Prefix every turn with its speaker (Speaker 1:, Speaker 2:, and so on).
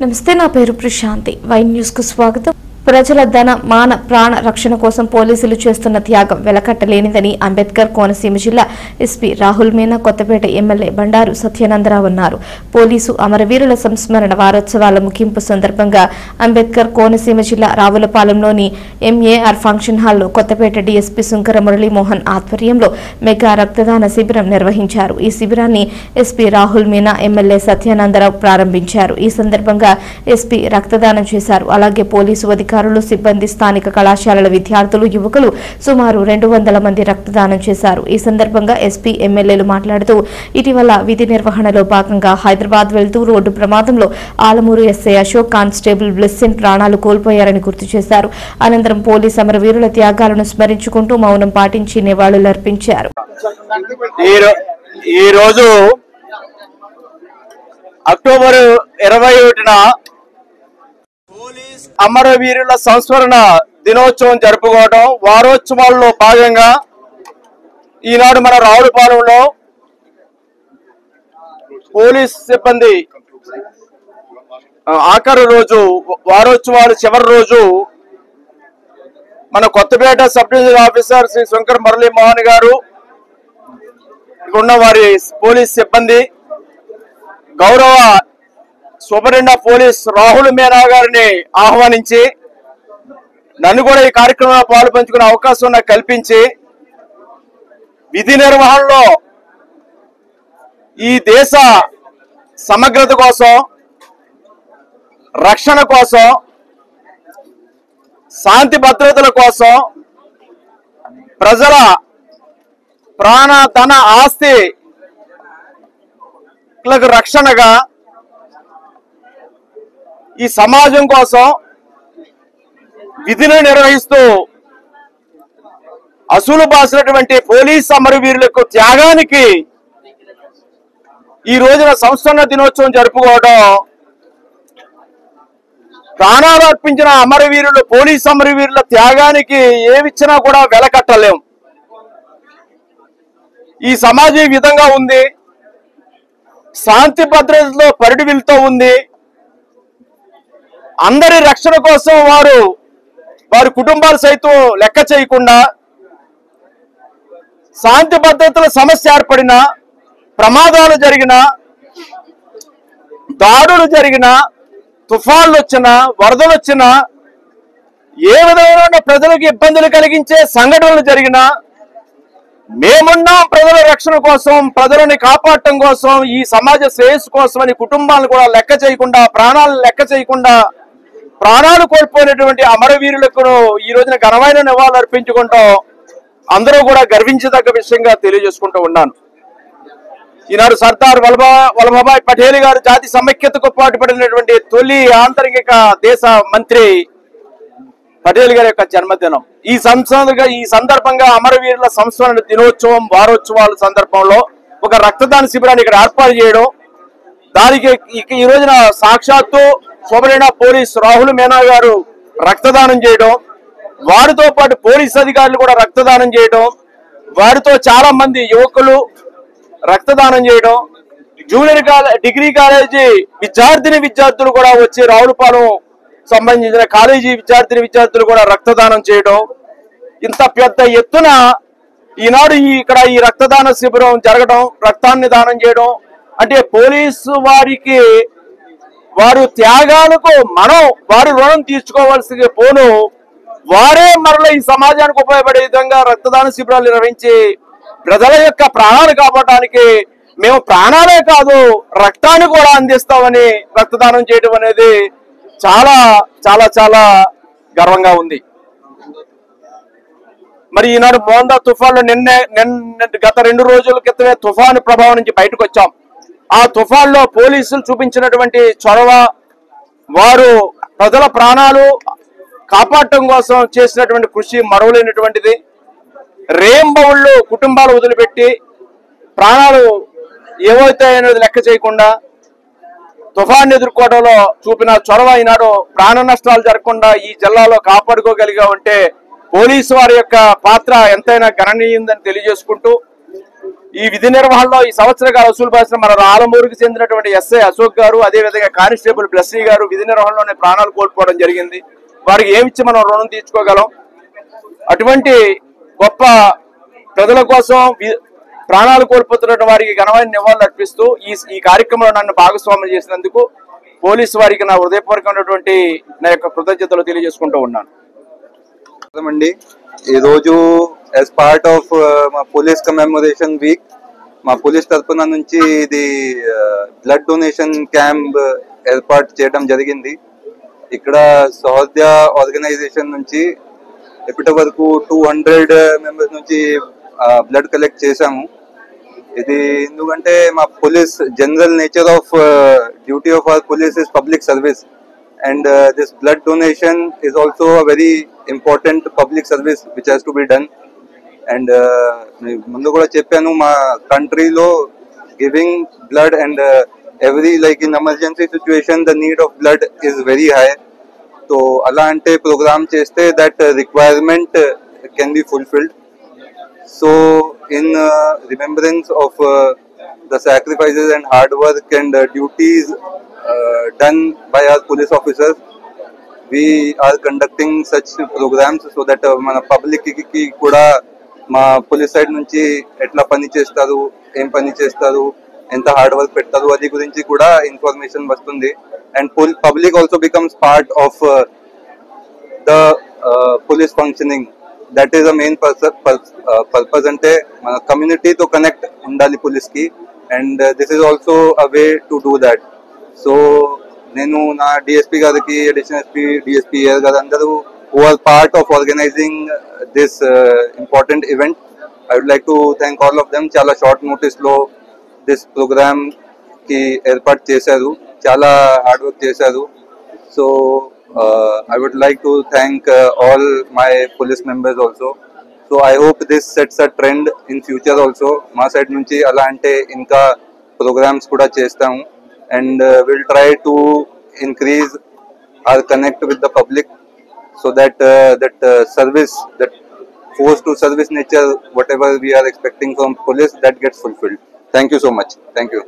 Speaker 1: నమస్తే, నా పేరు ప్రశాంతి. వై న్యూస్ కు స్వాగతం. ప్రజల ధన మాన ప్రాణ రక్షణ కోసం పోలీసులు చేస్తున్న త్యాగం వెలకట్టలేనిదని అంబేద్కర్ కోనసీమ జిల్లా ఎస్పీ రాహుల్ మీనా, కొత్తపేట ఎమ్మెల్యే బండారు సత్యానందరావు అన్నారు. పోలీసు అమరవీరుల సంస్మరణ వారోత్సవాల ముగింపు సందర్భంగా అంబేద్కర్ కోనసీమ జిల్లా రావులపాలెంలోని ఎంఏఆర్ ఫంక్షన్ హాల్లో కొత్తపేట డీఎస్పీ సుంకర మురళీమోహన్ ఆధ్వర్యంలో మెగా రక్తదాన శిబిరం నిర్వహించారు. ఈ శిబిరాన్ని ఎస్పీ రాహుల్ మీనా, ఎమ్మెల్యే సత్యానందరావు ప్రారంభించారు. ఈ సందర్భంగా ఎస్పీ రక్తదానం చేశారు. అలాగే పోలీసు అధికారులు, సిబ్బంది, స్థానిక కళాశాలల విద్యార్థులు, యువకులు సుమారు 200 మంది రక్తదానం చేశారు. ఈ సందర్భంగా ఎస్పీ, ఎమ్మెల్యేలు మాట్లాడుతూ ఇటీవల విధి నిర్వహణలో భాగంగా హైదరాబాద్ వెళ్తూ రోడ్డు ప్రమాదంలో Alamuru SI Ashok, constable blessing ప్రాణాలు కోల్పోయారని గుర్తు చేశారు. అనంతరం పోలీస్ అమరవీరుల త్యాగాలను స్మరించుకుంటూ మౌనం పాటించి నివాళులర్పించారు.
Speaker 2: ఈ రోజు అక్టోబర్ 21న పోలీస్ అమరవీరుల సంస్మరణ దినోత్సవం జరుపుకోవడం. వారోత్సవాల్లో భాగంగా ఈనాడు మన రావులపాలెంలో పోలీస్ సిబ్బంది ఆఖరు రోజు, వారోత్సవాలు చివరి రోజు మన Kothapeta sub divisional officer Shri Shankar Muralimohan గారు, ఉన్న వారి పోలీస్ సిబ్బంది, గౌరవ superintendent of police Rahul Meena గారిని ఆహ్వానించి నన్ను కూడా ఈ కార్యక్రమంలో పాలు పంచుకునే అవకాశం నాకు కల్పించి విధి నిర్వహణలో ఈ దేశ సమగ్రత కోసం, రక్షణ కోసం, శాంతి భద్రతల కోసం, ప్రజల ప్రాణ ధన ఆస్తిలకు రక్షణగా, ఈ సమాజం కోసం విధిని నిర్వహిస్తూ అసూలు బాసినటువంటి పోలీస్ అమరవీరులకు త్యాగానికి ఈ రోజున సంస్మరణ దినోత్సవం జరుపుకోవడం. ప్రాణాలు అర్పించిన అమరవీరులు, పోలీస్ అమరవీరుల త్యాగానికి ఏమిచ్చినా కూడా వెలకట్టలేం. ఈ సమాజం ఈ విధంగా ఉంది, శాంతి భద్రతలో పరిడి వెళ్తూ ఉంది. అందరి రక్షణ కోసం వారి కుటుంబాలు సైతం లెక్క చేయకుండా, శాంతి భద్రతల సమస్య ఏర్పడిన, ప్రమాదాలు జరిగిన, దాడులు జరిగిన, తుఫాన్లు వచ్చినా, వరదలు వచ్చినా, ఏ విధమైన ప్రజలకు ఇబ్బందులు కలిగించే సంఘటనలు జరిగినా మేమున్నాం ప్రజల రక్షణ కోసం, ప్రజలని కాపాడటం కోసం, ఈ సమాజ శ్రేయస్సు కోసం అని కుటుంబాలను కూడా లెక్క చేయకుండా, ప్రాణాలను లెక్క చేయకుండా ప్రాణాలు కోల్పోయినటువంటి అమరవీరులకు ఈ రోజున ఘనమైన నివాళులు అర్పించుకుంటాం. అందరూ కూడా గర్వించదగ్గ విషయంగా తెలియజేసుకుంటూ ఉన్నాను. ఈనాడు సర్దార్ వల్లభాయ్ పటేల్ గారు జాతి సమైక్యతకు పాటుపడినటువంటి తొలి ఆంతరిక దేశ మంత్రి పటేల్ గారి యొక్క జన్మదినం. ఈ సందర్భంగా అమరవీరుల సంస్మరణ దినోత్సవం, వారోత్సవాల సందర్భంలో ఒక రక్తదాన శిబిరాన్ని ఇక్కడ ఏర్పాటు చేయడం, దానికి ఈ రోజున సాక్షాత్తు superintendent of police Rahul Meena గారు రక్తదానం చేయడం, వారితో పాటు పోలీస్ అధికారులు కూడా రక్తదానం చేయడం, వారితో చాలా మంది యువకులు రక్తదానం చేయడం, డిగ్రీ కాలేజీ విద్యార్థులు కూడా వచ్చి రావులపాలెం సంబంధించిన కాలేజీ విద్యార్థులు కూడా రక్తదానం చేయడం, ఇంత పెద్ద ఎత్తున ఈనాడు ఇక్కడ ఈ రక్తదాన శిబిరం జరగడం, రక్తాన్ని దానం చేయడం అంటే పోలీసు వారి త్యాగాలకు వారి రుణం తీర్చుకోవాల్సి పోను, వారే మరలా ఈ సమాజానికి ఉపయోగపడే విధంగా రక్తదాన శిబిరాలు నిర్వహించి ప్రజల యొక్క ప్రాణాలు కాపాడటానికి మేము ప్రాణాలే కాదు రక్తాన్ని కూడా అందిస్తామని రక్తదానం చేయడం అనేది చాలా చాలా చాలా గర్వంగా ఉంది. మరి ఈనాడు మోందా తుఫాన్లు గత 2 రోజుల క్రితమే తుఫాను ప్రభావం నుంచి బయటకు వచ్చాం. ఆ తుఫాన్లో పోలీసులు చూపించినటువంటి చొరవ, వారు ప్రజల ప్రాణాలు కాపాడటం కోసం చేసినటువంటి కృషి మరువలేనటువంటిది. రేంబౌళ్ళు కుటుంబాలు వదిలిపెట్టి ప్రాణాలు ఏవైతాయనేది లెక్క చేయకుండా తుఫాన్ని ఎదుర్కోవడంలో చూపిన చొరవ ఈనాడు ప్రాణ నష్టాలు జరగకుండా ఈ జిల్లాలో కాపాడుకోగలిగా ఉంటే పోలీసు వారి యొక్క పాత్ర ఎంతైనా గణనీయందని తెలియజేసుకుంటూ ఈ విధి నిర్వహణలో ఈ సంవత్సర కాల వసూలు బాసిన మన ఆలమూరుకు చెందినటువంటి ఎస్ఐ అశోక్ గారు, అదేవిధంగా కానిస్టేబుల్ బ్లెస్సీ గారు విధి నిర్వహణలోనే ప్రాణాలు కోల్పోవడం జరిగింది. వారికి ఏమిచ్చి మనం రుణం తీర్చుకోగలం? అటువంటి గొప్ప ప్రజల కోసం ప్రాణాలు కోల్పోతున్న వారికి ఘనమైన నివాళులు అర్పిస్తూ ఈ కార్యక్రమంలో నన్ను భాగస్వామ్యం చేసినందుకు పోలీసు వారికి నా హృదయపూర్వకమైనటువంటి నా యొక్క కృతజ్ఞతలు తెలియజేసుకుంటూ ఉన్నాను.
Speaker 3: ఈ రోజు యాజ్ పార్ట్ ఆఫ్ మా పోలీస్ కమెమోరేషన్ వీక్ మా పోలీస్ తరఫున నుంచి ఇది బ్లడ్ డొనేషన్ క్యాంప్ ఏర్పాటు చేయడం జరిగింది. ఇక్కడ సహోదయ ఆర్గనైజేషన్ నుంచి ఇప్పటి వరకు 200 మెంబర్స్ నుంచి బ్లడ్ కలెక్ట్ చేశాము. ఇది ఎందుకంటే మా police general nature of duty of our police is public service and this blood donation is also a very important public service which has to be done. And mundu kuda cheppanu ma country lo giving blood and every like in emergency situation the need of blood is very high. So ala ante program cheste that requirement can be fulfilled. So in remembrance of the sacrifices and hard work and duties done by our police officers, we are conducting such programs so that mana public ki kuda ma police side nunchi etla pani chestaru, em pani chestaru, enta hard work pettaru adi gurinchi kuda information vastundi. And public also becomes part of the police functioning. That is the main purpose ante mana community to connect undali police ki, and this is also a way to do that. So నేను నా DSP గారికి, additional SP, DSP గారు అందరూ who are part of organizing this important event, I would like to thank all of them. చాలా short notice లో this programme కి ఏర్పాటు చేశారు, చాలా హార్డ్ వర్క్ చేశారు. So I would like to thank all my police members also. So I hope this sets a trend in future also. మా side నుంచి అలా అంటే ఇంకా ప్రోగ్రామ్స్ కూడా చేస్తాము. And we'll try to increase our connect with the public so that service, that force to service nature, whatever we are expecting from police, that gets fulfilled. Thank you so much. Thank you.